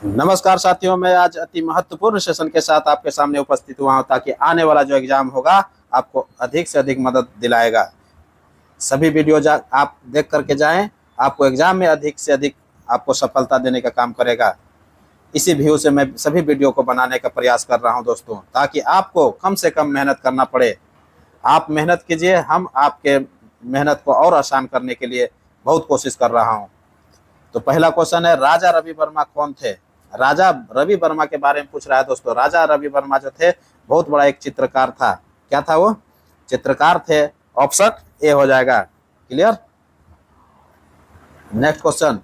नमस्कार साथियों, मैं आज अति महत्वपूर्ण सेशन के साथ आपके सामने उपस्थित हुआ हूं ताकि आने वाला जो एग्जाम होगा आपको अधिक से अधिक मदद दिलाएगा। सभी वीडियो आप देख करके जाएं, आपको एग्जाम में अधिक से अधिक आपको सफलता देने का काम करेगा। इसी व्यू से मैं सभी वीडियो को बनाने का प्रयास कर रहा हूं दोस्तों, ताकि आपको कम से कम मेहनत करना पड़े। आप मेहनत कीजिए, हम आपके मेहनत को और आसान करने के लिए बहुत कोशिश कर रहा हूँ। तो पहला क्वेश्चन है, राजा रवि वर्मा कौन थे? राजा रवि वर्मा के बारे में पूछ रहा है दोस्तों। राजा रवि वर्मा जो थे बहुत बड़ा एक चित्रकार था। क्या था वो? चित्रकार थे। ऑप्शन ए हो जाएगा। क्लियर। नेक्स्ट क्वेश्चन,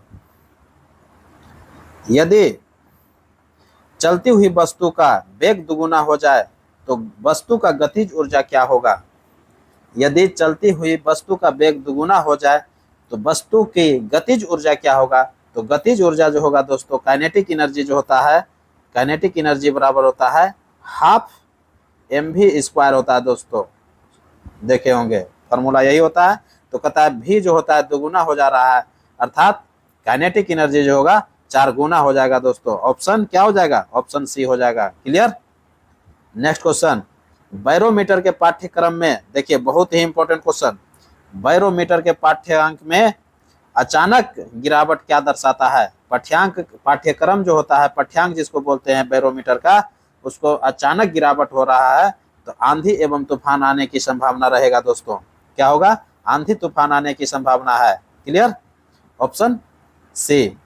यदि चलती हुई वस्तु का वेग दुगुना हो जाए तो वस्तु का गतिज ऊर्जा क्या होगा? यदि चलती हुई वस्तु का वेग दुगुना हो जाए तो वस्तु की गतिज ऊर्जा क्या होगा? तो गतिज ऊर्जा जो होगा दोस्तों, काइनेटिक एनर्जी जो होता है, काइनेटिक एनर्जी बराबर होता है हाफ mv² होता है दोस्तों। देखे होंगे फॉर्मूला यही होता है। तो कहता है भी जो होता है दुगुना हो जा रहा है, अर्थात काइनेटिक एनर्जी जो होगा 4 गुना हो जाएगा दोस्तों। ऑप्शन क्या हो जाएगा? ऑप्शन सी हो जाएगा। क्लियर। नेक्स्ट क्वेश्चन, बैरोमीटर के पाठ्यक्रम में देखिए बहुत ही इंपॉर्टेंट क्वेश्चन, बैरोमीटर के पाठ्यांक में अचानक गिरावट क्या दर्शाता है? पाठ्यक्रम जो होता है, पाठ्यांक जिसको बोलते हैं बैरोमीटर का, उसको अचानक गिरावट हो रहा है तो आंधी एवं तूफान आने की संभावना रहेगा दोस्तों। क्या होगा? आंधी तूफान आने की संभावना है। Clear. Option C.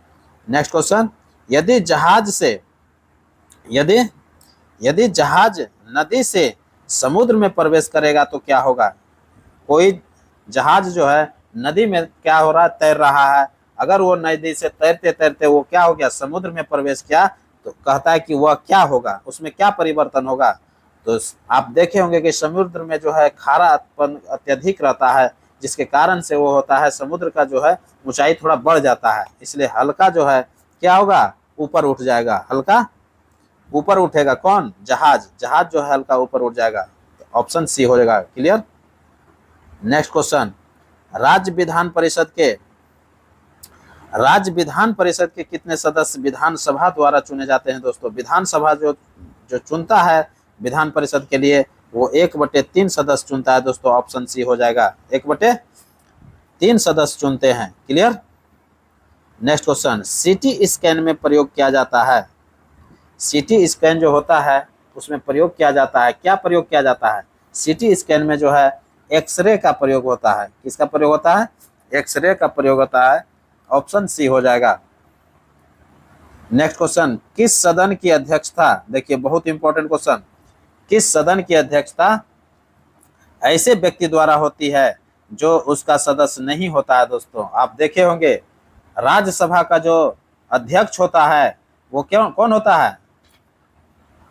Next question, यदि जहाज नदी से समुद्र में प्रवेश करेगा तो क्या होगा? कोई जहाज जो है नदी में क्या हो रहा है? तैर रहा है। अगर वो नदी से तैरते तैरते वो क्या हो गया? समुद्र में प्रवेश किया तो कहता है कि वह क्या होगा, उसमें क्या परिवर्तन होगा? तो आप देखे होंगे कि समुद्र में जो है खारापन अत्यधिक रहता है, जिसके कारण से वो होता है समुद्र का जो है ऊंचाई थोड़ा बढ़ जाता है, इसलिए हल्का जो है क्या होगा? ऊपर उठ जाएगा। हल्का ऊपर उठेगा। कौन? जहाज जो है हल्का ऊपर उठ जाएगा। ऑप्शन सी हो जाएगा। क्लियर। नेक्स्ट क्वेश्चन, राज्य विधान परिषद के कितने सदस्य विधानसभा द्वारा चुने जाते हैं दोस्तों? विधानसभा जो चुनता है विधान परिषद के लिए, वो 1/3 सदस्य चुनता है दोस्तों। ऑप्शन सी हो जाएगा। 1/3 सदस्य चुनते हैं। Clear. Next question, CT scan में प्रयोग किया जाता है। सीटी स्कैन जो होता है उसमें प्रयोग किया जाता है। क्या प्रयोग किया जाता है? सीटी स्कैन में जो है एक्सरे का प्रयोग होता है। किसका प्रयोग होता है? एक्सरे का प्रयोग होता है। ऑप्शन सी हो जाएगा। नेक्स्ट क्वेश्चन, किस सदन की अध्यक्षता, देखिए बहुत इंपॉर्टेंट क्वेश्चन, किस सदन की अध्यक्षता ऐसे व्यक्ति द्वारा होती है जो उसका सदस्य नहीं होता है दोस्तों? आप देखे होंगे राज्यसभा का जो अध्यक्ष होता है वो कौन होता है?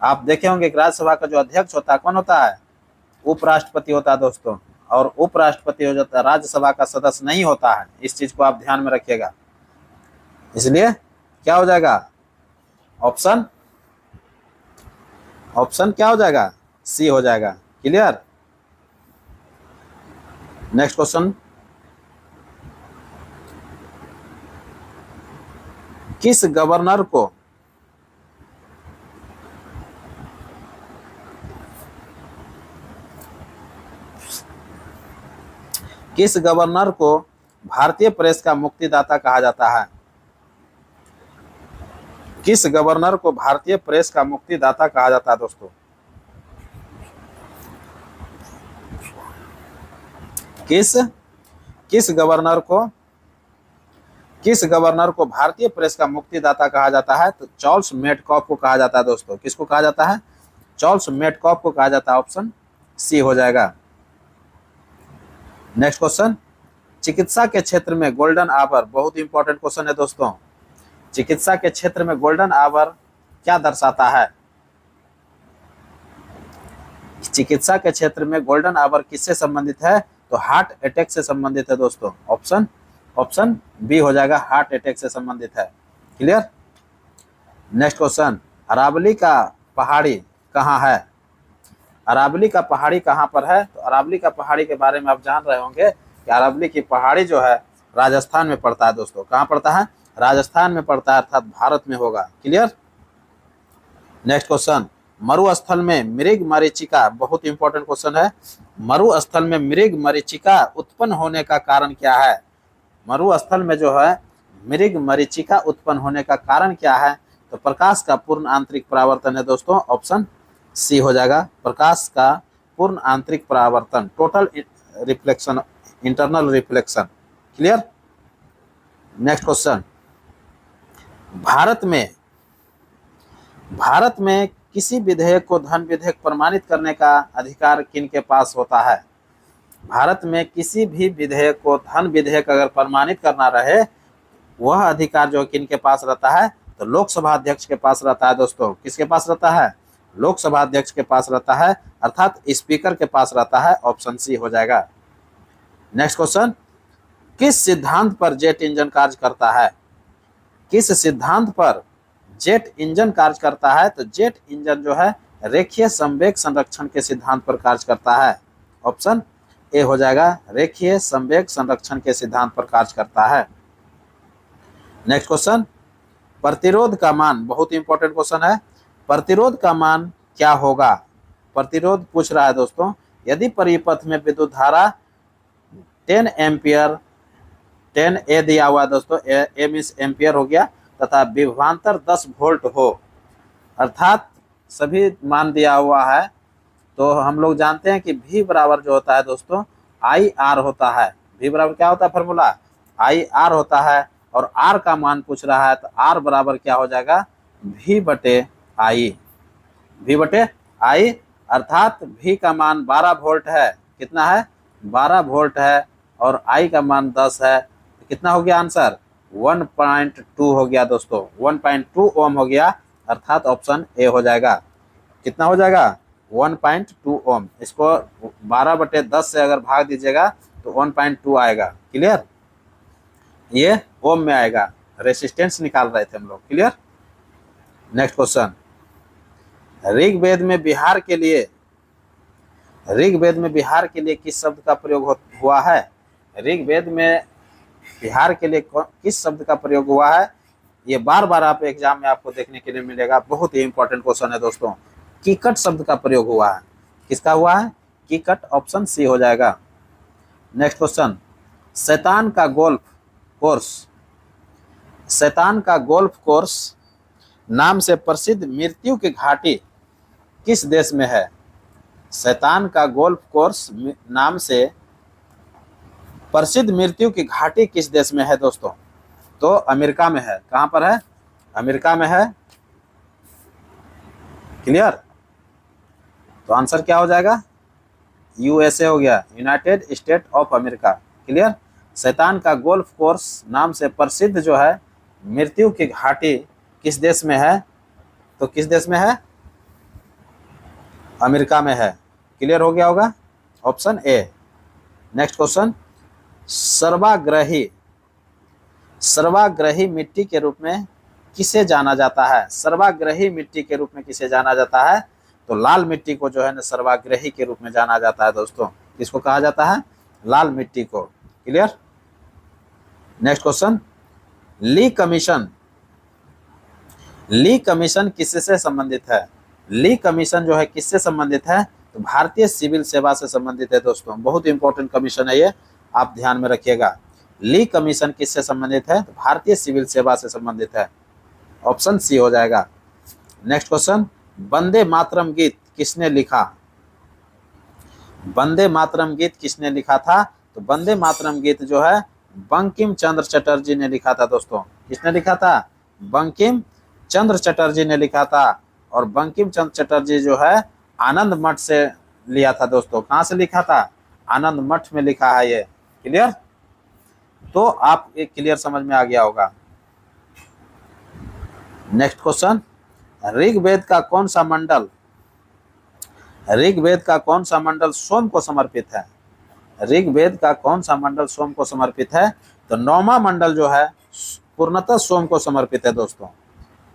आप देखे होंगे राज्यसभा का जो अध्यक्ष होता है कौन होता है? उपराष्ट्रपति होता है दोस्तों। और उपराष्ट्रपति हो जाता है, राज्यसभा का सदस्य नहीं होता है। इस चीज को आप ध्यान में रखिएगा। इसलिए क्या हो जाएगा? ऑप्शन क्या हो जाएगा? सी हो जाएगा। क्लियर। नेक्स्ट क्वेश्चन, किस गवर्नर को भारतीय प्रेस का मुक्तिदाता कहा जाता है? किस गवर्नर को भारतीय प्रेस का मुक्तिदाता कहा जाता है दोस्तों? किस गवर्नर को भारतीय प्रेस का मुक्तिदाता कहा जाता है? तो चार्ल्स मेडकॉफ को कहा जाता है दोस्तों। किसको कहा जाता है? चार्ल्स मेडकॉफ को कहा जाता है। ऑप्शन सी हो जाएगा। नेक्स्ट क्वेश्चन, चिकित्सा के क्षेत्र में गोल्डन आवर, बहुत इंपॉर्टेंट क्वेश्चन है दोस्तों। चिकित्सा के क्षेत्र में गोल्डन आवर क्या दर्शाता है? चिकित्सा के क्षेत्र में गोल्डन आवर किससे संबंधित है? तो हार्ट अटैक से संबंधित है दोस्तों। ऑप्शन बी हो जाएगा, हार्ट अटैक से संबंधित है। क्लियर। नेक्स्ट क्वेश्चन, अरावली का पहाड़ी कहाँ है? अरावली का पहाड़ी कहाँ पर है? तो अरावली का पहाड़ी के बारे में आप जान रहे होंगे कि अरावली की पहाड़ी जो है राजस्थान में पड़ता है दोस्तों। कहाँ पड़ता है? राजस्थान में पड़ता है अर्थात भारत में होगा। क्लियर। नेक्स्ट क्वेश्चन, मरुस्थल में मृग मरीचिका, बहुत इंपॉर्टेंट क्वेश्चन है। मरुस्थल में मृग मरीचिका उत्पन्न होने का कारण क्या है? मरुस्थल में जो है मृग मरीचिका उत्पन्न होने का कारण क्या है? तो प्रकाश का पूर्ण आंतरिक परावर्तन है दोस्तों, ऑप्शन सी हो जाएगा। प्रकाश का पूर्ण आंतरिक परावर्तन, total reflection, internal reflection. Clear. Next question, Bharat में किसी विधेयक को धन विधेयक प्रमाणित करने का अधिकार किनके पास होता है? भारत में किसी भी विधेयक को धन विधेयक अगर प्रमाणित करना रहे, वह अधिकार जो किनके पास रहता है? तो लोकसभा अध्यक्ष के पास रहता है दोस्तों। किसके पास रहता है? लोकसभा अध्यक्ष के पास रहता है, अर्थात स्पीकर के पास रहता है। ऑप्शन सी हो जाएगा। नेक्स्ट क्वेश्चन, किस सिद्धांत पर जेट इंजन कार्य करता है? किस सिद्धांत पर जेट इंजन कार्य करता है? तो जेट इंजन जो है रेखीय संवेग संरक्षण के सिद्धांत पर कार्य करता है। ऑप्शन ए हो जाएगा, रेखीय संवेग संरक्षण के सिद्धांत पर कार्य करता है। नेक्स्ट क्वेश्चन, प्रतिरोध का मान, बहुत इंपॉर्टेंट क्वेश्चन है। प्रतिरोध का मान क्या होगा? प्रतिरोध पूछ रहा है दोस्तों, यदि परिपथ में विद्युत धारा 10 एम्पियर, 10 ए दिया हुआ है दोस्तों, ए मीन्स एम्पियर हो गया, तथा विभवांतर 10 वोल्ट हो, अर्थात सभी मान दिया हुआ है, तो हम लोग जानते हैं कि V बराबर जो होता है दोस्तों IR होता है। V बराबर क्या होता है फॉर्मूला? IR होता है। और R का मान पूछ रहा है, तो R बराबर क्या हो जाएगा? V बटे I। V बटे I, अर्थात V का मान 12 वोल्ट है। कितना है? 12 वोल्ट है। और I का मान 10 है, तो कितना हो गया आंसर? 1.2 हो गया दोस्तों, 1.2 ओम हो गया, अर्थात ऑप्शन ए हो जाएगा। कितना हो जाएगा? 1.2 ओम। इसको 12/10 से अगर भाग दीजिएगा तो 1.2 आएगा। क्लियर। ये ओम में आएगा, रेसिस्टेंस निकाल रहे थे हम लोग। क्लियर। नेक्स्ट क्वेश्चन, ऋग्वेद में बिहार के लिए किस शब्द का प्रयोग हुआ है? ऋग्वेद में बिहार के लिए किस शब्द का प्रयोग हुआ है? ये बार बार आप एग्जाम में आपको देखने के लिए मिलेगा, बहुत ही इंपॉर्टेंट क्वेश्चन है दोस्तों। कीकट शब्द का प्रयोग हुआ है। किसका हुआ है? कीकट। ऑप्शन सी हो जाएगा। नेक्स्ट क्वेश्चन, शैतान का गोल्फ कोर्स नाम से प्रसिद्ध मृत्यु की घाटी किस देश में है? शैतान का गोल्फ कोर्स नाम से प्रसिद्ध मृत्यु की घाटी किस देश में है दोस्तों? तो अमेरिका में है। कहां पर है? अमेरिका में है। क्लियर। तो आंसर क्या हो जाएगा? यूएसए हो गया, United state of America. Clear. शैतान का गोल्फ कोर्स नाम से प्रसिद्ध जो है मृत्यु की घाटी किस देश में है? तो किस देश में है? अमेरिका में है। क्लियर हो गया होगा, ऑप्शन ए। नेक्स्ट क्वेश्चन, सर्वाग्रही मिट्टी के रूप में किसे जाना जाता है? सर्वाग्रही मिट्टी के रूप में किसे जाना जाता है? तो लाल मिट्टी को जो है ना सर्वाग्रही के रूप में जाना जाता है दोस्तों। किसको कहा जाता है? लाल मिट्टी को। क्लियर। नेक्स्ट क्वेश्चन, ली कमीशन किससे संबंधित है? ली कमीशन जो है किससे संबंधित है? तो भारतीय सिविल सेवा से संबंधित है दोस्तों। बहुत इंपॉर्टेंट कमीशन है ये, आप ध्यान में रखिएगा। ली कमीशन किससे संबंधित है? तो भारतीय सिविल सेवा से संबंधित है। ऑप्शन सी हो जाएगा। नेक्स्ट क्वेश्चन, वंदे मातरम गीत किसने लिखा? वंदे मातरम गीत किसने लिखा था? तो वंदे मातरम गीत जो है बंकिम चंद्र चटर्जी ने लिखा था दोस्तों। किसने लिखा था? बंकिम चंद्र चटर्जी ने लिखा था। और बंकिम चंद्र चटर्जी जो है आनंद मठ से लिया था दोस्तों। कहां से लिखा था? आनंद मठ में लिखा है ये। क्लियर। तो आप एक क्लियर समझ में आ गया होगा। नेक्स्ट क्वेश्चन, ऋग्वेद का कौन सा मंडल सोम को समर्पित है? ऋग्वेद का कौन सा मंडल सोम को समर्पित है? तो 9वां मंडल जो है पूर्णतः सोम को समर्पित है दोस्तों।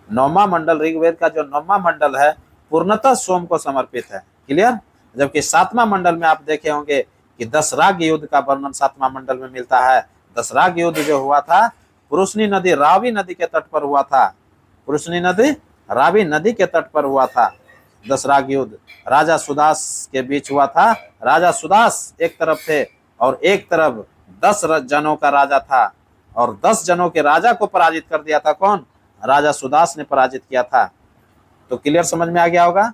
9वां मंडल, ऋग्वेद का जो 9वां मंडल है पूर्णतः सोम को समर्पित है। क्लियर। जबकि 7वां मंडल में आप देखे होंगे कि दशराग युद्ध का वर्णन 7वां मंडल में मिलता है। दशराग युद्ध जो हुआ था पुरुषनी नदी रावी नदी के तट पर हुआ था। पुरुषनी नदी रावी नदी के तट पर हुआ था। दसराग युद्ध राजा सुदास के बीच हुआ था। राजा सुदास एक तरफ थे और एक तरफ 10 जनों का राजा था, और 10 जनों के राजा को पराजित कर दिया था। कौन? राजा सुदास ने पराजित किया था। तो क्लियर समझ में आ गया होगा।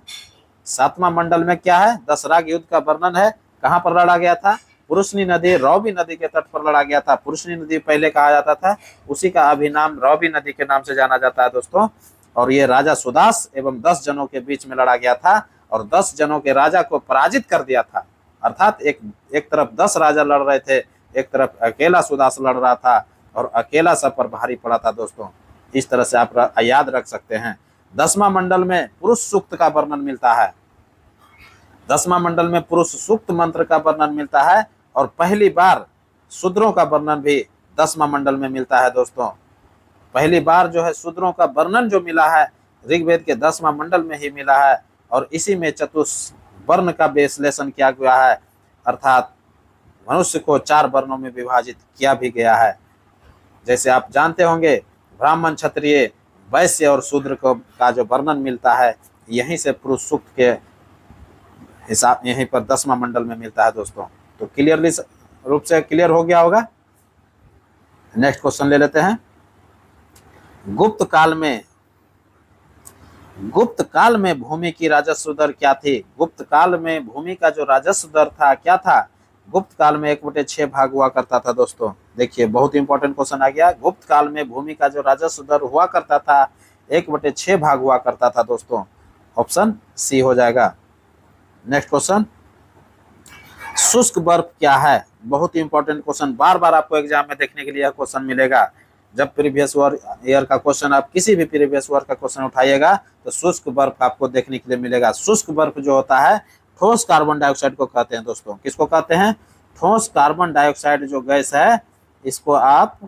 7वां मंडल में क्या है? दसराग युद्ध का वर्णन है। कहां पर लड़ा गया था? पुरुषनी नदी रौवी नदी के तट पर लड़ा गया था। पुरुषनी नदी पहले कहा जाता था, उसी का अभिनाम रौवी नदी के नाम से जाना जाता है दोस्तों। और ये राजा सुदास एवं 10 जनों के बीच में लड़ा गया था और 10 जनों के राजा को पराजित कर दिया था। अर्थात एक तरफ 10 राजा लड़ रहे थे, एक तरफ अकेला सुदास लड़ रहा था और अकेला सब पर भारी पड़ा था दोस्तों। इस तरह से आप याद रख सकते हैं। 10वां मंडल में पुरुष सूक्त का वर्णन मिलता है। 10वां मंडल में पुरुष सूक्त मंत्र का वर्णन मिलता है और पहली बार शूद्रों का वर्णन भी 10वां मंडल में मिलता है दोस्तों। पहली बार जो है शूद्रों का वर्णन जो मिला है ऋग्वेद के 10वां मंडल में ही मिला है और इसी में चतुर्वर्ण का विश्लेषण किया गया है, अर्थात मनुष्य को 4 वर्णों में विभाजित किया भी गया है। जैसे आप जानते होंगे ब्राह्मण, क्षत्रिय, वैश्य और शूद्र को का जो वर्णन मिलता है यहीं से पुरुष सूक्त के हिसाब यहीं पर 10वां मंडल में मिलता है दोस्तों। तो क्लियरली रूप से क्लियर हो गया होगा। नेक्स्ट क्वेश्चन ले लेते हैं। गुप्त काल में भूमि की राजस्व दर क्या थी? गुप्त काल में भूमि का जो राजस्व दर था क्या था? गुप्त काल में 1/6 भाग हुआ करता था दोस्तों। देखिए बहुत इंपॉर्टेंट क्वेश्चन आ गया। गुप्त काल में भूमि का जो राजस्व दर हुआ करता था 1/6 भाग हुआ करता था दोस्तों। ऑप्शन सी हो जाएगा। नेक्स्ट क्वेश्चन, शुष्क बर्फ क्या है? बहुत इंपॉर्टेंट क्वेश्चन, बार बार आपको एग्जाम में देखने के लिए क्वेश्चन मिलेगा। जब प्रीवियस ईयर का क्वेश्चन आप किसी भी प्रीवियस ईयर का क्वेश्चन उठाइएगा तो शुष्क बर्फ आपको देखने के लिए मिलेगा। शुष्क बर्फ जो होता है ठोस कार्बन डाइऑक्साइड को कहते हैं दोस्तों। किसको कहते हैं? ठोस कार्बन डाइऑक्साइड जो गैस है इसको आप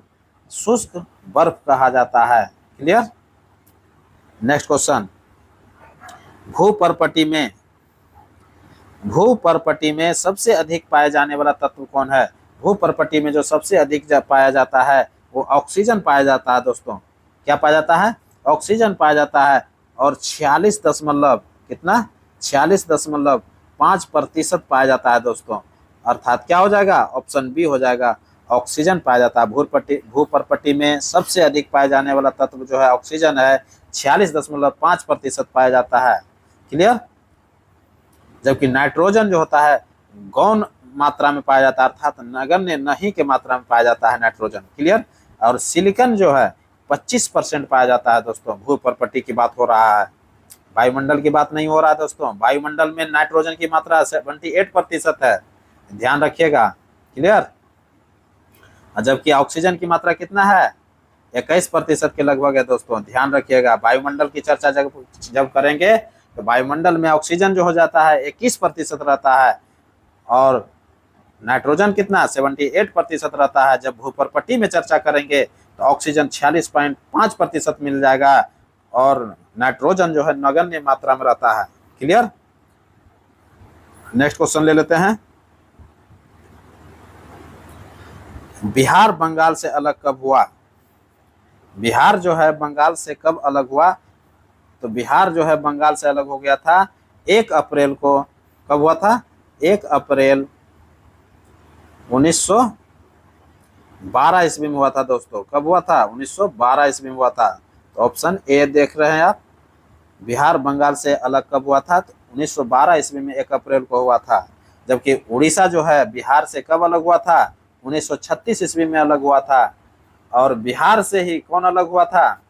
शुष्क बर्फ कहा जाता है। क्लियर। नेक्स्ट क्वेश्चन, भूपर्पटी में सबसे अधिक पाया जाने वाला तत्व कौन है? भूपर्पटी में जो सबसे अधिक पाया जाता है वो ऑक्सीजन पाया जाता है दोस्तों। क्या पाया जाता है? ऑक्सीजन पाया जाता है और 46.5% पाया जाता है दोस्तों। अर्थात क्या हो जाएगा? ऑप्शन बी हो जाएगा, ऑक्सीजन पाया जाता है। भूपर्पटी में सबसे अधिक पाया जाने वाला तत्व जो है ऑक्सीजन है, 46.5% पाया जाता है। क्लियर। जबकि नाइट्रोजन जो होता है गौण मात्रा में पाया जाता है, अर्थात नगण्य नहीं के मात्रा में पाया जाता है नाइट्रोजन। क्लियर। और सिलिकॉन जो है 25% पाया जाता है दोस्तों। भूपर्पटी की बात हो रहा है, वायुमंडल की बात नहीं हो रहा है दोस्तों। वायुमंडल में नाइट्रोजन की मात्रा 78% है, ध्यान रखिएगा। क्लियर। जबकि ऑक्सीजन की मात्रा कितना है? 21% के लगभग है दोस्तों, ध्यान रखिएगा। वायुमंडल की चर्चा जब करेंगे तो वायुमंडल में ऑक्सीजन जो हो जाता है 21% रहता है और नाइट्रोजन कितना? 78% रहता है। जब भूपर्पटी में चर्चा करेंगे तो ऑक्सीजन 46.5% मिल जाएगा और नाइट्रोजन जो है नगण्य मात्रा में रहता है। क्लियर। नेक्स्ट क्वेश्चन ले लेते हैं। बिहार बंगाल से अलग कब हुआ? बिहार जो है बंगाल से कब अलग हुआ? तो बिहार जो है बंगाल से अलग हो गया था 1 अप्रैल को। कब हुआ था? 1 अप्रैल 1912 ईस्वी में हुआ था दोस्तों। कब हुआ था? 1912 ईस्वी में हुआ था। तो ऑप्शन ए देख रहे हैं आप, बिहार बंगाल से अलग कब हुआ था? तो 1912 ईस्वी में 1 अप्रैल को हुआ था। जबकि उड़ीसा जो है बिहार से कब अलग हुआ था? 1936 ईस्वी में अलग हुआ था। और बिहार से ही कौन अलग हुआ था?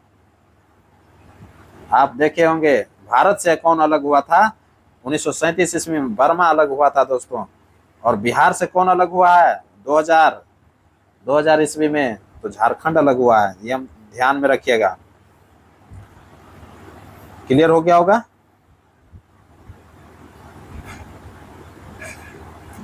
आप देखे होंगे भारत से कौन अलग हुआ था? 1937 ईस्वी में बर्मा अलग हुआ था दोस्तों। और बिहार से कौन अलग हुआ है? 2000 ईस्वी में तो झारखंड अलग हुआ है। ये हम ध्यान में रखिएगा। क्लियर हो गया होगा।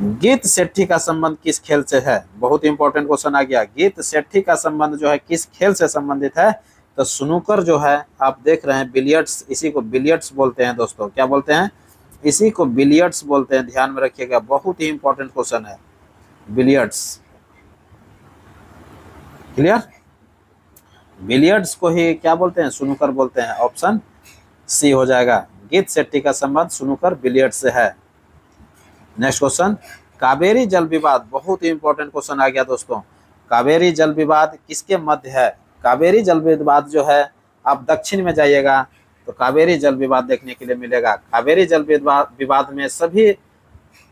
गीत सेठी का संबंध किस खेल से है? बहुत इंपॉर्टेंट क्वेश्चन आ गया। गीत सेठी का संबंध जो है किस खेल से संबंधित है? तो स्नूकर जो है आप देख रहे हैं, बिलियर्ड्स, इसी को बिलियर्ड्स बोलते हैं दोस्तों। क्या बोलते हैं? इसी को बिलियर्ड्स बोलते हैं, ध्यान में रखिएगा। बहुत ही इंपॉर्टेंट क्वेश्चन है, बिलियर्ड्स। क्लियर। बिलियर्ड्स को ही क्या बोलते हैं, स्नूकर बोलते हैं। ऑप्शन सी हो जाएगा। गीत शेट्टी का संबंध स्नूकर बिलियर्ड से है। नेक्स्ट क्वेश्चन, कावेरी जल विवाद, बहुत ही इंपॉर्टेंट क्वेश्चन आ गया दोस्तों। कावेरी जल विवाद किसके मध्य है? कावेरी जल विवाद जो है, आप दक्षिण में जाइएगा तो कावेरी जल विवाद देखने के लिए मिलेगा। कावेरी जल विवाद में सभी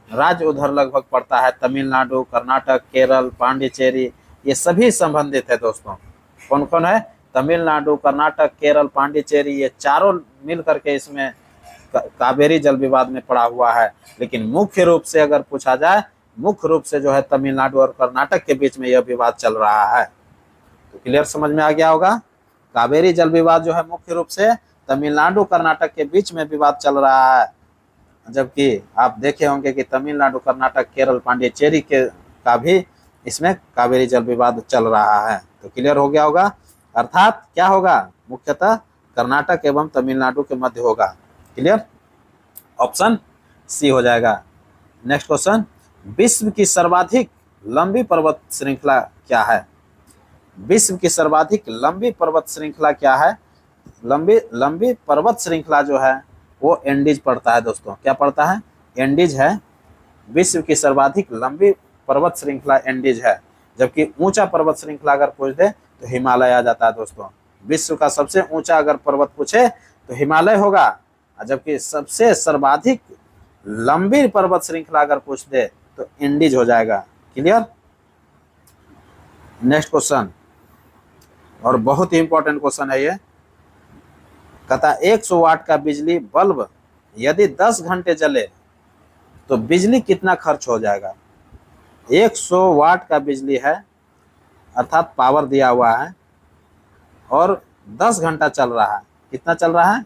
राज्य उधर लगभग पड़ता है, तमिलनाडु, कर्नाटक, केरल, पांडिचेरी, ये सभी संबंधित है दोस्तों। कौन कौन है? तमिलनाडु, कर्नाटक, केरल, पांडिचेरी, ये चारों मिल करके इसमें कावेरी जल विवाद में पड़ा हुआ है। लेकिन मुख्य रूप से अगर पूछा जाए, मुख्य रूप से जो है तमिलनाडु और कर्नाटक के बीच में यह विवाद चल रहा है। तो क्लियर समझ में आ गया होगा। कावेरी जल विवाद जो है मुख्य रूप से तमिलनाडु कर्नाटक के बीच में विवाद चल रहा है, जबकि आप देखे होंगे कि तमिलनाडु, कर्नाटक, केरल, पांडिचेरी के का भी इसमें कावेरी जल विवाद चल रहा है। तो क्लियर हो गया होगा। अर्थात क्या होगा? मुख्यतः कर्नाटक एवं तमिलनाडु के मध्य होगा। क्लियर? ऑप्शन सी हो जाएगा। नेक्स्ट क्वेश्चन, विश्व की सर्वाधिक लंबी पर्वत श्रृंखला क्या है? विश्व की सर्वाधिक लंबी पर्वत श्रृंखला क्या है? लंबी पर्वत श्रृंखला जो है वो एंडीज पड़ता है दोस्तों। क्या पड़ता है? एंडीज है। विश्व की सर्वाधिक लंबी पर्वत श्रृंखला एंडीज है। जबकि ऊंचा पर्वत श्रृंखला अगर पूछ दे तो हिमालय आ जाता है दोस्तों। विश्व का सबसे ऊंचा अगर पर्वत पूछे तो हिमालय होगा, जबकि सबसे सर्वाधिक लंबी पर्वत श्रृंखला अगर पूछ दे तो एंडीज हो जाएगा। क्लियर? नेक्स्ट क्वेश्चन, और बहुत ही इंपॉर्टेंट क्वेश्चन है ये। कहता 100 वाट का बिजली बल्ब यदि 10 घंटे जले तो बिजली कितना खर्च हो जाएगा? 100 वाट का बिजली है, अर्थात पावर दिया हुआ है, और 10 घंटा चल रहा है। कितना चल रहा है?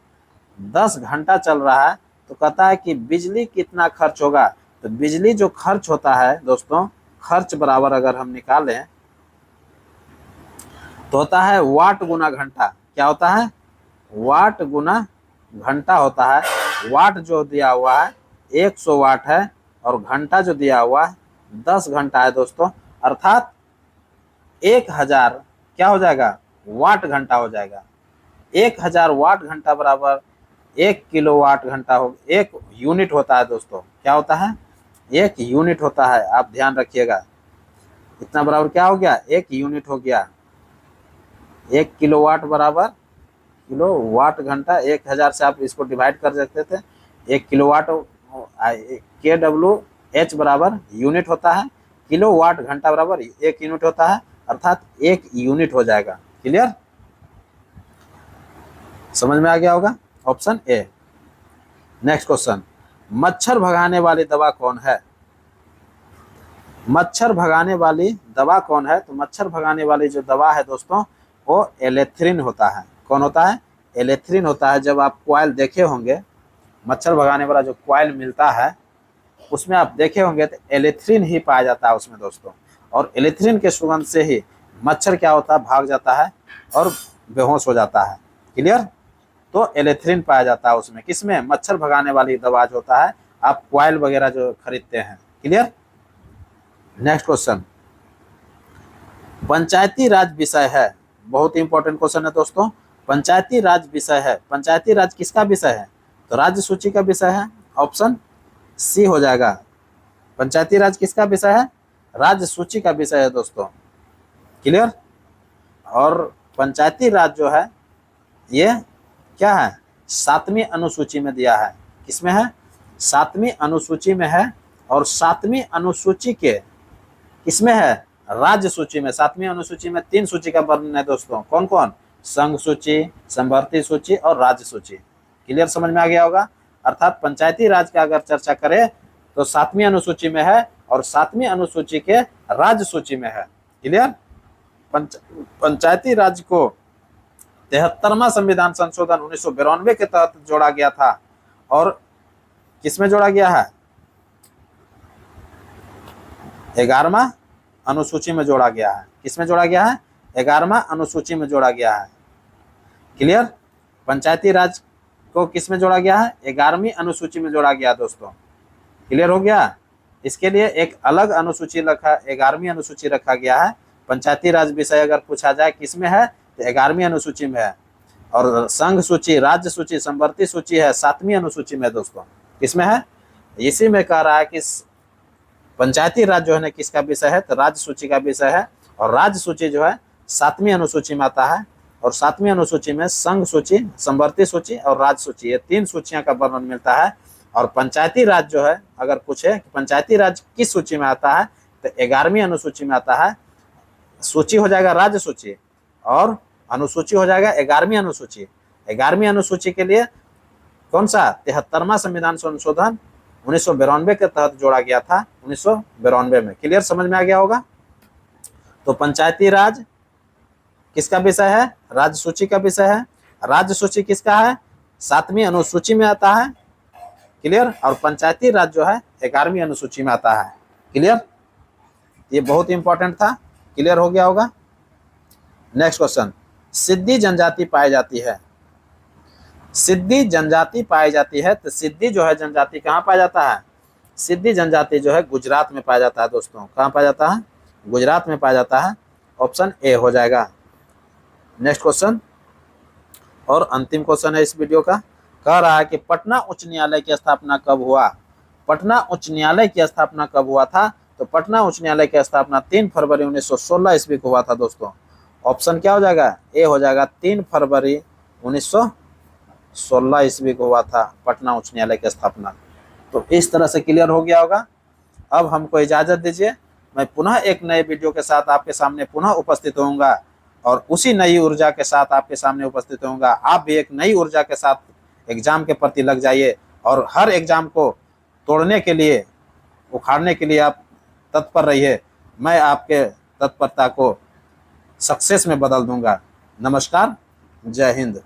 10 घंटा चल रहा है। तो कहता है कि बिजली कितना खर्च होगा? तो बिजली जो खर्च होता है दोस्तों, खर्च बराबर अगर हम निकालें तो होता है वाट गुना घंटा। क्या होता है? वाट गुना घंटा होता है। वाट जो दिया हुआ है 100 वाट है, और घंटा जो दिया हुआ है 10 घंटा है दोस्तों। अर्थात 1000 क्या हो जाएगा? वाट घंटा हो जाएगा। 1000 वाट घंटा बराबर 1 किलोवाट घंटा हो, 1 यूनिट होता है दोस्तों। क्या होता है? 1 यूनिट होता है। आप ध्यान रखिएगा। इतना बराबर क्या हो गया? 1 यूनिट हो गया। 1 किलोवाट बराबर किलोवाट घंटा। 1000 से आप इसको डिवाइड कर सकते थे। 1 किलोवाट KWH बराबर यूनिट होता है, किलोवाट घंटा बराबर 1 यूनिट होता है, अर्थात 1 यूनिट हो जाएगा। क्लियर? समझ में आ गया होगा। Option A. नेक्स्ट क्वेश्चन, मच्छर भगाने वाली दवा कौन है? मच्छर भगाने वाली दवा कौन है? तो मच्छर भगाने वाली जो दवा है दोस्तों वो एलेथ्रिन होता है। कौन होता है? एलेथ्रिन होता है। जब आप कॉइल देखे होंगे, मच्छर भगाने वाला जो कॉइल मिलता है उसमें आप देखे होंगे तो एलेथ्रिन ही पाया जाता है उसमें दोस्तों। और एलेथ्रिन के सुगंध से ही मच्छर क्या होता है? भाग जाता है और बेहोश हो जाता है। क्लियर? तो एलेथ्रिन पाया जाता है उसमें। किसमें? मच्छर भगाने वाली दवा जो होता है, आप कॉइल वगैरह जो खरीदते हैं। क्लियर? नेक्स्ट क्वेश्चन, पंचायती राज विषय है। बहुत इंपॉर्टेंट क्वेश्चन है दोस्तों। पंचायती राज विषय है। पंचायती राज किसका विषय है? तो राज्य सूची का विषय है। ऑप्शन सी हो जाएगा। पंचायती राज किसका विषय है? राज्य सूची का विषय है दोस्तों। क्लियर? और पंचायती राज जो है ये क्या है? 7वीं अनुसूची में दिया है। किसमें है? 7वीं अनुसूची में है। और 7वीं अनुसूची के किसमें है? राज्य सूची में। 7वीं अनुसूची में 3 सूची का वर्णन है दोस्तों। कौन कौन? संघ सूची, संवर्ती सूची और राज्य सूची। क्लियर? समझ में आ गया होगा। अर्थात पंचायती राज का अगर चर्चा करें तो 7वीं अनुसूची में है, और 7वीं अनुसूची के राज्य सूची में है। क्लियर? पंचायती राज को 73वां संविधान संशोधन 1992 के तहत जोड़ा गया था। और किसमें जोड़ा गया है? 11वां अनुसूची में जोड़ा गया है। किसमें जोड़ा गया है? 11वां अनुसूची में जोड़ा गया है। क्लियर? पंचायती राज को किसमें जोड़ा गया है? 11वीं अनुसूची में जोड़ा गया दोस्तों। क्लियर हो गया? इसके लिए एक अलग अनुसूची रखा, 11वीं अनुसूची रखा गया है। पंचायती राज विषय अगर पूछा जाए किसमें है तो 11वीं अनुसूची में है। और संघ सूची, राज्य सूची, संवर्ती सूची है 7वीं अनुसूची में दोस्तों। किसमें है? इसी में कह रहा है कि पंचायती राज जो है ना किसका विषय है, तो राज्य सूची का विषय है। और राज्य सूची जो है 7वीं अनुसूची में आता है। और 7वीं अनुसूची में संघ सूची, संवर्ती सूची और राज्य सूची, ये 3 सूचियां का वर्णन मिलता है। और पंचायती राज जो है, अगर पूछे कि पंचायती राज किस सूची में आता है, तो 11वीं अनुसूची में आता है। सूची हो जाएगा राज्य सूची और अनुसूची हो जाएगा 11वीं अनुसूची। 11वीं अनुसूची के लिए कौन सा 73वां संविधान संशोधन 1992 के तहत जोड़ा गया था, 1992 में। क्लियर, समझ में आ गया होगा। तो पंचायती राज किसका विषय है? राज्य सूची का विषय है। राज्य सूची किसका है? 7वीं अनुसूची में आता है। क्लियर। और पंचायती राज जो है 11वीं अनुसूची में आता है। क्लियर, ये बहुत इंपॉर्टेंट था। क्लियर हो गया होगा। नेक्स्ट क्वेश्चन, सिद्धि जनजाति पाई जाती है। सिद्धि जनजाति पाई जाती है, तो सिद्धि जो है जनजाति कहाँ पाया जाता है? सिद्धि जनजाति जो है गुजरात में पाया जाता है दोस्तों। कहाँ पाया जाता है? गुजरात में पाया जाता है। ऑप्शन ए हो जाएगा। नेक्स्ट क्वेश्चन और अंतिम क्वेश्चन है इस वीडियो का। कह रहा है कि पटना उच्च न्यायालय की स्थापना कब हुआ? पटना उच्च न्यायालय की स्थापना कब हुआ था? तो पटना उच्च न्यायालय की स्थापना 3 फरवरी 1916 ईस्वी को हुआ था दोस्तों। ऑप्शन क्या हो जाएगा? ए हो जाएगा। 3 फरवरी 1916 ईस्वी को हुआ था पटना उच्च न्यायालय की स्थापना। तो इस तरह से क्लियर हो गया होगा। अब हमको इजाजत दीजिए, मैं पुनः एक नए वीडियो के साथ आपके सामने पुनः उपस्थित होऊंगा और उसी नई ऊर्जा के साथ आपके सामने उपस्थित होऊंगा। आप भी एक नई ऊर्जा के साथ एग्जाम के प्रति लग जाइए और हर एग्जाम को तोड़ने के लिए, उखाड़ने के लिए आप तत्पर रहिए। मैं आपके तत्परता को सक्सेस में बदल दूंगा। नमस्कार, जय हिंद।